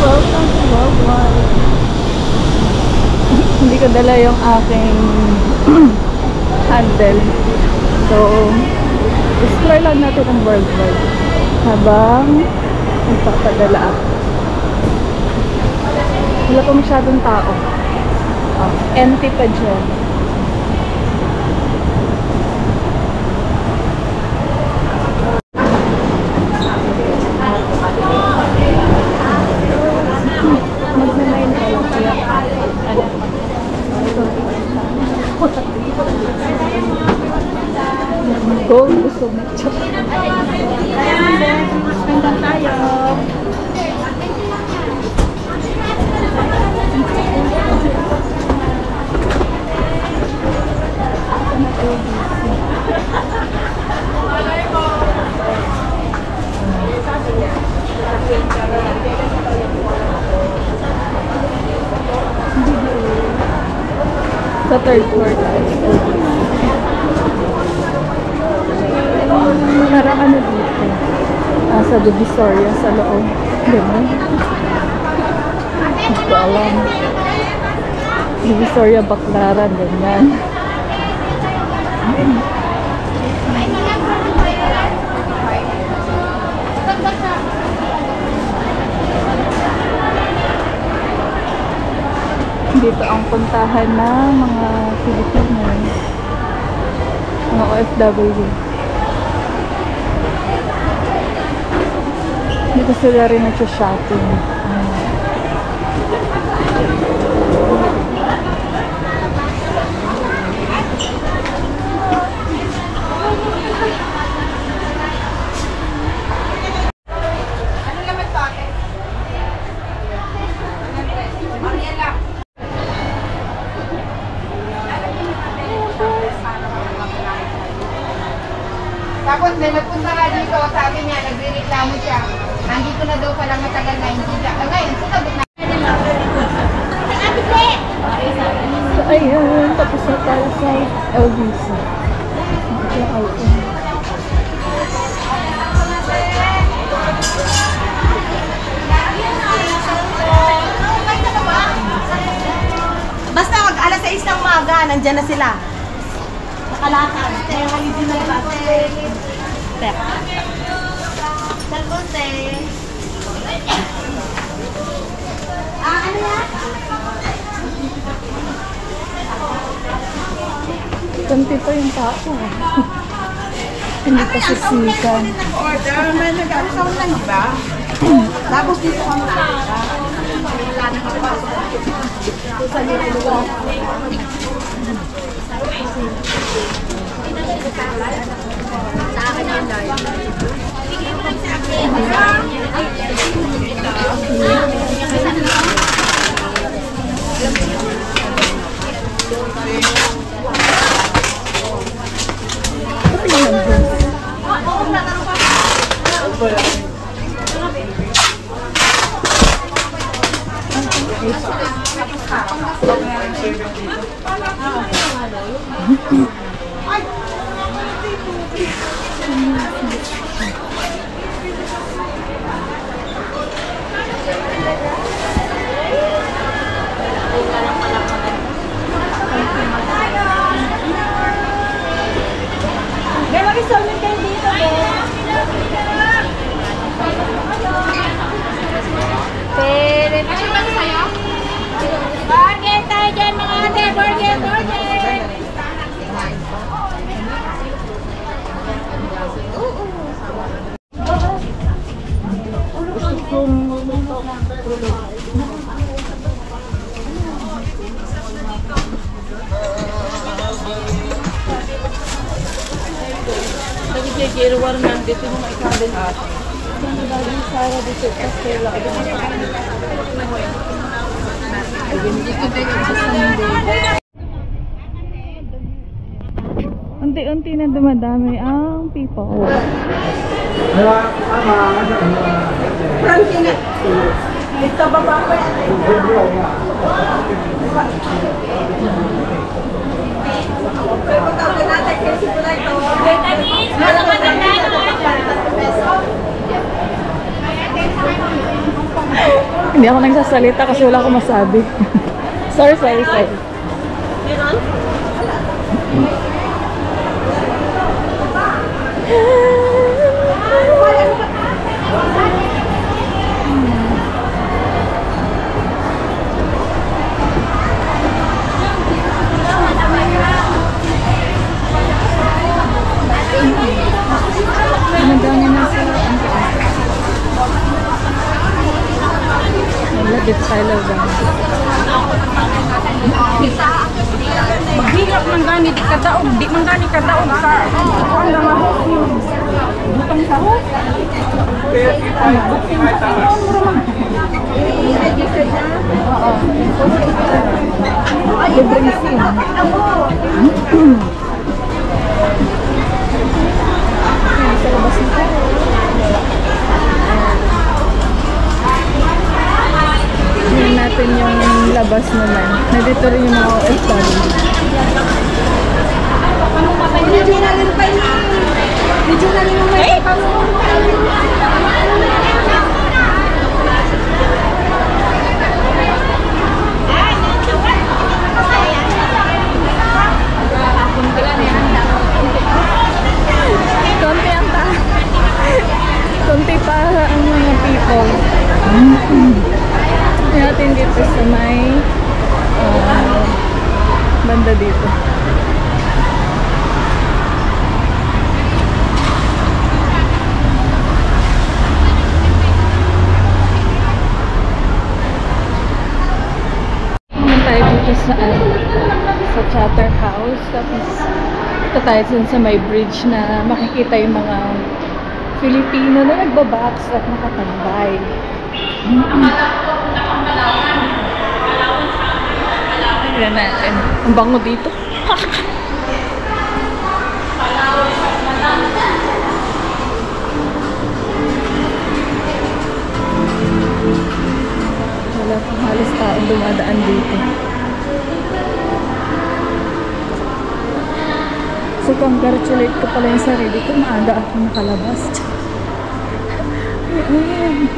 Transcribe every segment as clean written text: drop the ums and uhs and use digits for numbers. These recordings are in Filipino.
Welcome to Worldwide. Hindi ko dala yung aking handle. So, explore lang natin ang Worldwide habang nagpapadala ako. Wala pa masyadong tao. Empty pa dyan. Go, gusto mo. Spend tayo. Sa third floor tayo. Parang ano dito? Sa Divisoria sa loob. Ganun. Hindi ko alam. Divisoria, Baclaran, ganyan. Dito ang puntahan ng mga Filipino, mga OFW. Dito sila rin nagsha-shopping. Tapos may nagpunta nga dito, sabi niya, nagre-reklamo siya. Nandito na daw palang matagal na hindi siya. Ngayon, sinagot na. So, ayun, tapos na tayo sa LBC. Yung auto. Basta mag alas 6 ng umaga, nandyan na sila. Nakalakad. Original ba? Tep. Salmonte. Ano yan? Kanti pa yung tao. Hindi pa sisikan. Order. May nag-alas ako lang, diba? Tapos dito ka makakita. Wala na kapasok. Ito sa niluluwa. Sa akin yan dahil. Bigay mo lang sa akin. Burger tayo dyan mga ate! Burger! Burger! Nagigigil war nandito mga ikabin ate. Ang dahil Sara dito kasi lang. Ayun, dito din sa Sunday. Unti-unti na dumadami ang people. Frankie, ito baba ko yan. Pero tawag natin kasi po lang ito. Malakas na Hindi ako nagsasalita kasi wala akong masabi. Sorry. Ano daw niya nasa dito tayo lang. Maghilap man gani di kadaog, di man gani kadaog sa ang mga butang sahod. Libreng sim. Sa labas nito. Tingnan natin yung labas naman. Nandito rin yung mga OFW. Medyo na rin pa yun. Medyo na rin may konti pa ang mga people. Natin dito sa may banda dito. Naman tayo dito sa Chatterhouse. Tapos ito tayo sa may bridge na makikita yung mga Filipino na nagbabox at nakatambay. Tignan natin. Ang bango dito. Wala pang halos taong dumadaan dito. So, congratulate ko pala yung sarili ko. Maaga ako nakalabas.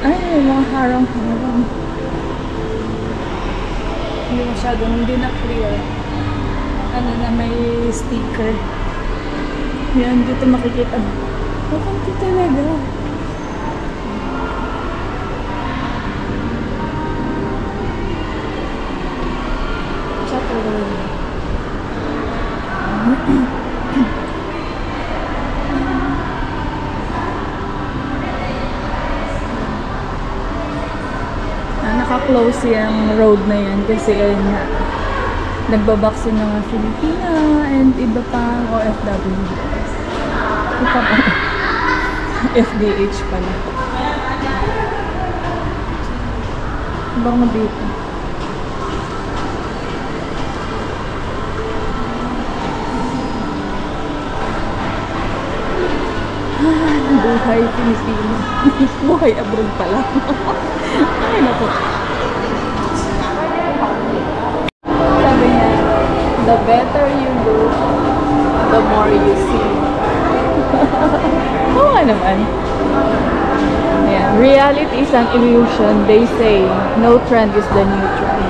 Ay, mga harang-harang. Hindi masyadong, hindi na clear. Ano na, may sticker. Yan, dito makikita. Makunti talaga. Chatterhouse. Naka-close yung road na yan kasi ayun nga, nagbabox yung mga Filipina and iba pang OFW. Iba pa FDH pala. Bango dito. Buhay Filipino. Buhay abroad pala. Ay, naku. Sabi niya, the better you look, the more you see. Oo nga naman. Yeah. Reality is an illusion. They say, no trend is the new trend.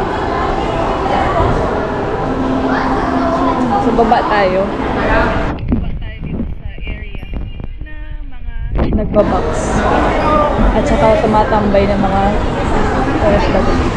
So, baba tayo. Nagbabox at saka tumatambay ng mga OFW.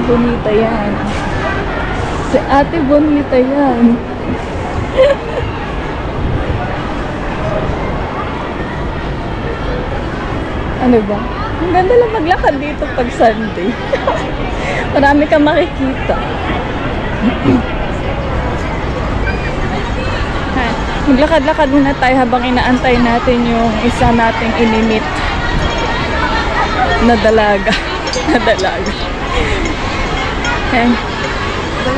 Bonita yan. Si Ate Bonita yan. Ano ba? Ang ganda lang maglakad dito pag Sunday. Marami kang makikita. Maglakad-lakad muna tayo habang inaantay natin yung isa nating inimit na dalaga. Na dalaga. Ayan.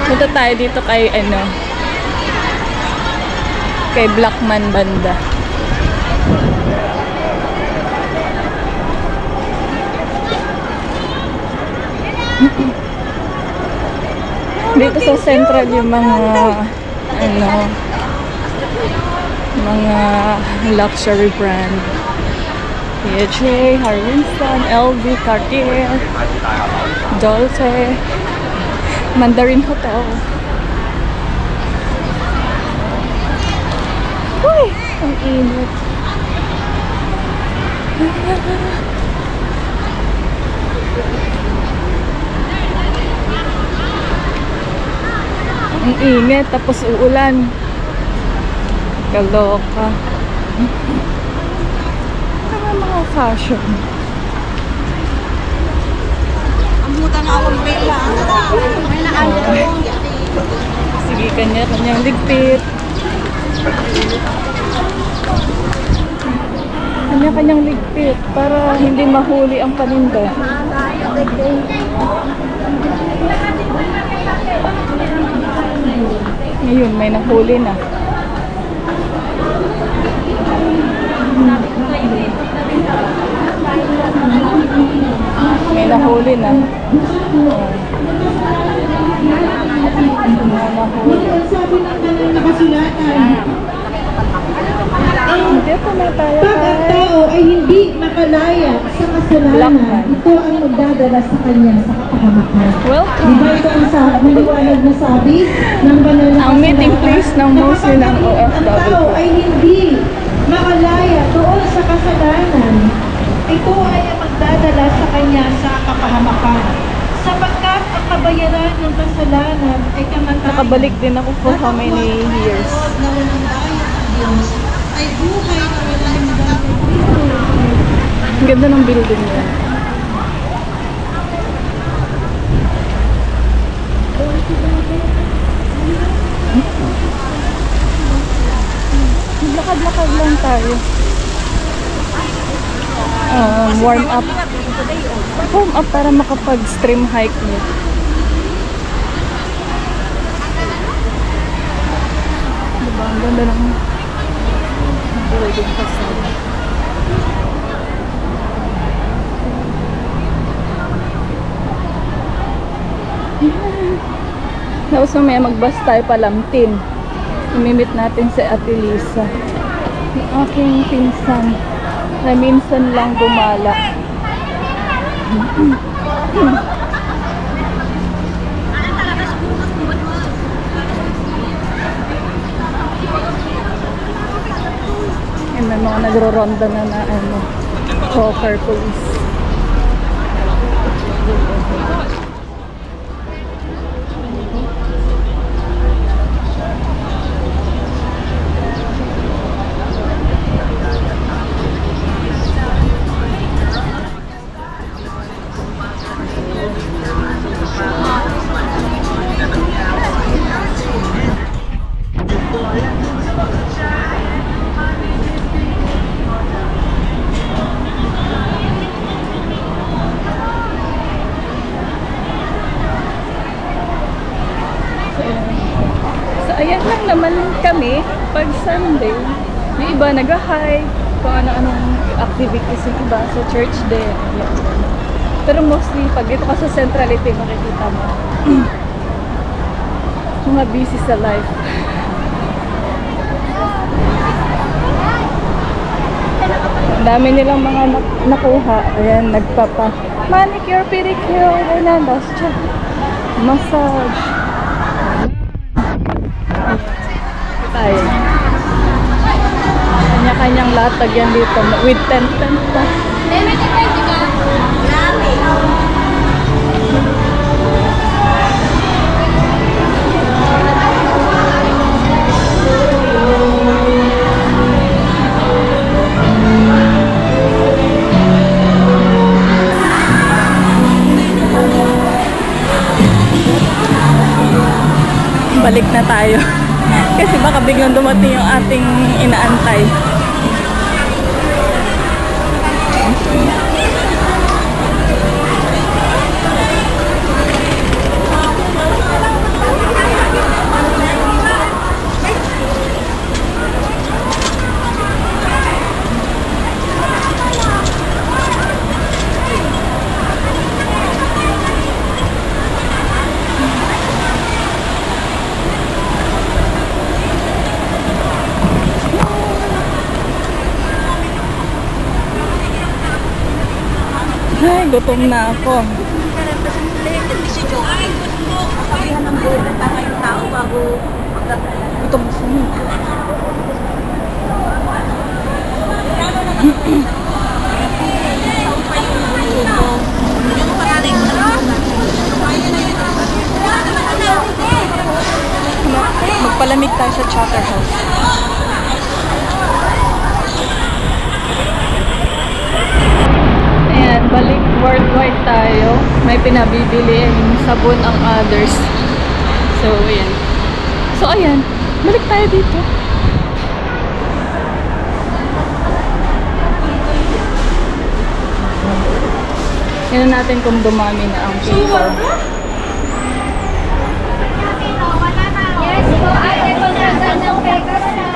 Punta tayo dito kay kay Blackman banda. Dito sa Central yung mga luxury brand. PHA, Harry Winston, LV, Cartier, Dolce, Mandarin Hotel. Uy! Ang init. Ang init, tapos uulan. Kaloka. Mga fashion. Ang buta na akong bela. May naandar ako. Sige, kanya-kanyang ligpit. Kanya-kanyang ligpit para hindi mahuli ang paninda. Ngayon, may nahuli na. May nahuli na. Sabi ng kanyang nakasulatan, Hindi pa na tayo. pag ang tao ay hindi makalaya sa kasalanan, ito ang magdadala sa kanya sa kapahamakan. Welcome. Diba ito ang maliwanag na sabi ng banal na Ang meeting place ng Muslim ng ang tao OFW. ay hindi makalaya doon sa kasalanan, ito ay ang magdadala sa kanya sa kapahamakan. Sapagkat ang kabayaran ng kasalanan ay kamatayan. Nakabalik din ako for how many years. Na walang daya sa Diyos ay buhay na walang daya. Ang ganda ng building niya. Lakad-lakad lang tayo. Warm up. Warm up para makapag-stream hike niya. Diba? Ang ganda ng building facade. Tapos mamaya mag-bus tayo palamtin. Imimit natin si Ate Lisa. Yung aking pinsan na minsan lang gumala. May mga nagro-ronda na Hawker police. Ayan lang naman kami pag Sunday. Yung iba nag-hike, kung ano-anong activities yung iba sa church din. Pero mostly, pag dito ka sa Centrality, makikita mo mga busy sa life. Ang dami nilang mga nakuha. Ayan, nagpapa manicure, pedicure, Hernandez, massage. Tayo. Kanya-kanyang latag yan dito with tent pa. Balik na tayo. kasi baka biglang dumating yung ating inaantay. Ay, gutom na ako. Gutom na siya. Magpalamig tayo sa Chatterhouse. Ayan, balik worldwide tayo. May pinabibili yung sabon ang others. So, ayan. So, ayan. Balik tayo dito. Tignan natin kung dumami na ang people. Yes po, ate, pagkagal ng Pegas na.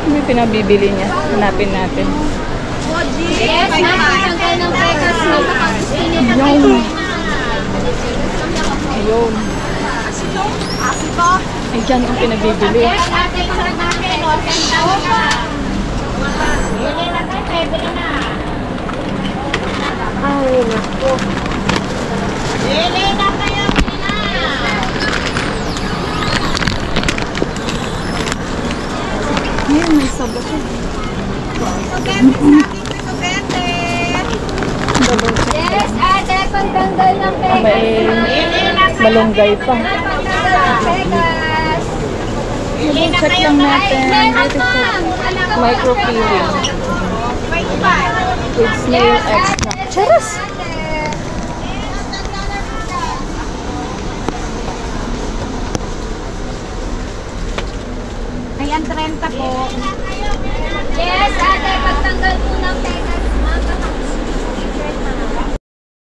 May pinabibili niya. Hanapin natin. Yes, ate, pagkagal ng Pegas na. Ayun. Ayun. Ay, dyan ang pinabibili. Yes, ate, pagkagal natin. O, 10,000 na. Bili na tayo, bili na. Ay, naku. Bili na kayo, bili na. Ayun, may sabot siya. Yes, ate, pagtanggal ng Pegas. Malunggay pa. Pagtanggal ng Pegas. Check lang natin. Micropeeling. With snail extract. Charas! Ayan, 30 po. Yes, ate, pagtanggal po ng Pegas.